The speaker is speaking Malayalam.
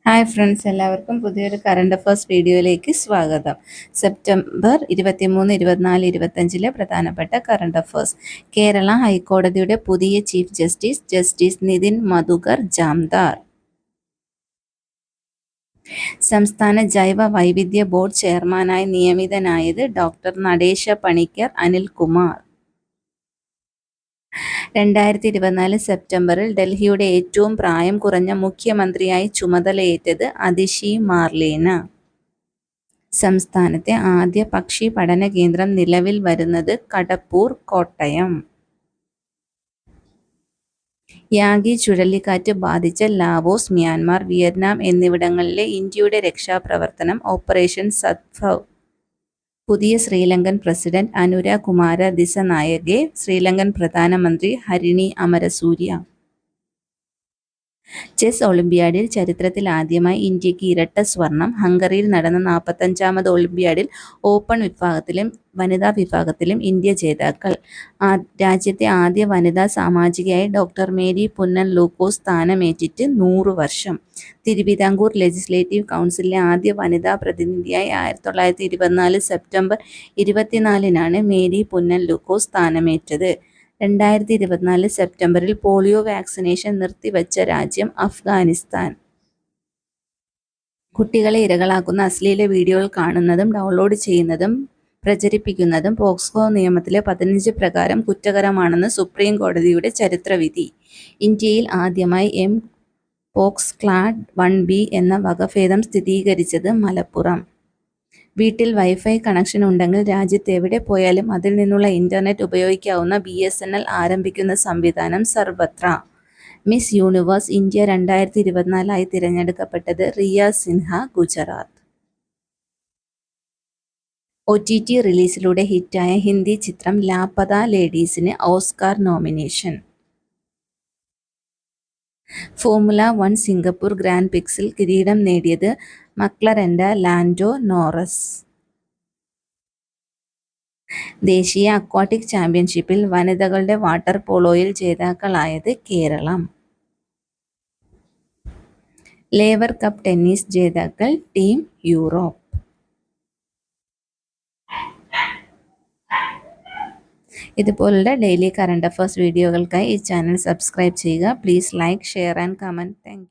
ഹായ് ഫ്രണ്ട്സ്, എല്ലാവർക്കും പുതിയൊരു കറണ്ട് അഫയേഴ്സ് വീഡിയോയിലേക്ക് സ്വാഗതം. സെപ്റ്റംബർ 23, 24, 25 പ്രധാനപ്പെട്ട കറണ്ട് അഫയേഴ്സ്. കേരള ഹൈക്കോടതിയുടെ പുതിയ chief justice justice Nitin Madhukar Jamdar. സംസ്ഥാന ജൈവ വൈവിധ്യ ബോർഡ് ചെയർമാനായി നിയമിതനായത് ഡോക്ടർ നടേശ പണിക്കർ അനിൽകുമാർ. 2024 സെപ്റ്റംബറിൽ ഡൽഹിയുടെ ഏറ്റവും പ്രായം കുറഞ്ഞ മുഖ്യമന്ത്രിയായി ചുമതലയേറ്റത് അതിഷി മാർലേന. സംസ്ഥാനത്തെ ആദ്യ പക്ഷി പഠന കേന്ദ്രം നിലവിൽ വരുന്നത് കടപ്പൂർ, കോട്ടയം. യാഗി ചുഴലിക്കാറ്റ് ബാധിച്ച ലാവോസ്, മ്യാൻമാർ, വിയറ്റ്നാം എന്നിവിടങ്ങളിലെ ഇന്ത്യയുടെ രക്ഷാപ്രവർത്തനം ഓപ്പറേഷൻ സദ്ഭവ്. പുതിയ ശ്രീലങ്കൻ പ്രസിഡന്റ് അനുര കുമാര ദിസനായകെ, ശ്രീലങ്കൻ പ്രധാനമന്ത്രി ഹരിണി അമരസൂര്യ. ചെസ് ഒളിമ്പ്യാഡിൽ ചരിത്രത്തിൽ ആദ്യമായി ഇന്ത്യക്ക് ഇരട്ട സ്വർണം. ഹംഗറിയിൽ നടന്ന 45ാമത് ഒളിമ്പ്യാഡിൽ ഓപ്പൺ വിഭാഗത്തിലും വനിതാ വിഭാഗത്തിലും ഇന്ത്യ ജേതാക്കൾ. രാജ്യത്തെ ആദ്യ വനിതാ സാമാജികയായി ഡോക്ടർ മേരി പുന്നൻ ലൂക്കോസ് സ്ഥാനമേറ്റിട്ട് 100 വർഷം. തിരുവിതാംകൂർ ലെജിസ്ലേറ്റീവ് കൗൺസിലിലെ ആദ്യ വനിതാ പ്രതിനിധിയായി 1924 സെപ്റ്റംബർ 24-നാണ് മേരി പുന്നൻ ലൂക്കോസ് സ്ഥാനമേറ്റത്. 2024 സെപ്റ്റംബറിൽ പോളിയോ വാക്സിനേഷൻ നിർത്തിവച്ച രാജ്യം അഫ്ഗാനിസ്ഥാൻ. കുട്ടികളെ ഇരകളാക്കുന്ന അശ്ലീല വീഡിയോകൾ കാണുന്നതും ഡൗൺലോഡ് ചെയ്യുന്നതും പ്രചരിപ്പിക്കുന്നതും പോക്സോ നിയമത്തിലെ 15 പ്രകാരം കുറ്റകരമാണെന്ന് സുപ്രീം കോടതിയുടെ ചരിത്രവിധി. ഇന്ത്യയിൽ ആദ്യമായി പോക്സ് ക്ലാഡ് 1B എന്ന വകഭേദം സ്ഥിരീകരിച്ചത് മലപ്പുറം. വീട്ടിൽ വൈഫൈ കണക്ഷൻ ഉണ്ടെങ്കിൽ രാജ്യത്ത് എവിടെ പോയാലും അതിൽ നിന്നുള്ള ഇന്റർനെറ്റ് ഉപയോഗിക്കാവുന്ന BSNL ആരംഭിക്കുന്ന സംവിധാനം സർവത്ര. മിസ് യൂണിവേഴ്സ് ഇന്ത്യ 2024 തിരഞ്ഞെടുക്കപ്പെട്ടത് റിയ സിൻഹ, ഗുജറാത്ത്. OTT റിലീസിലൂടെ ഹിറ്റായ ഹിന്ദി ചിത്രം ലാപത ലേഡീസിന് Oscar nomination. Formula 1 Singapore Grand പ്രിക്സിൽ കിരീടം നേടിയത് മക്ലറന്റെ ലാൻഡോ നോറസ്. ദേശീയ അക്വാട്ടിക് ചാമ്പ്യൻഷിപ്പിൽ വനിതകളുടെ വാട്ടർ പോളോയിൽ ജേതാക്കളായത് കേരളം. ലേവർ കപ്പ് ടെന്നീസ് ജേതാക്കൾ ടീം യൂറോപ്പ്. ഇതുപോലുള്ള ഡെയിലി കറണ്ട് അഫയേഴ്സ് വീഡിയോകൾക്കായി ഈ ചാനൽ സബ്സ്ക്രൈബ് ചെയ്യുക. Please like, share and comment. Thank U.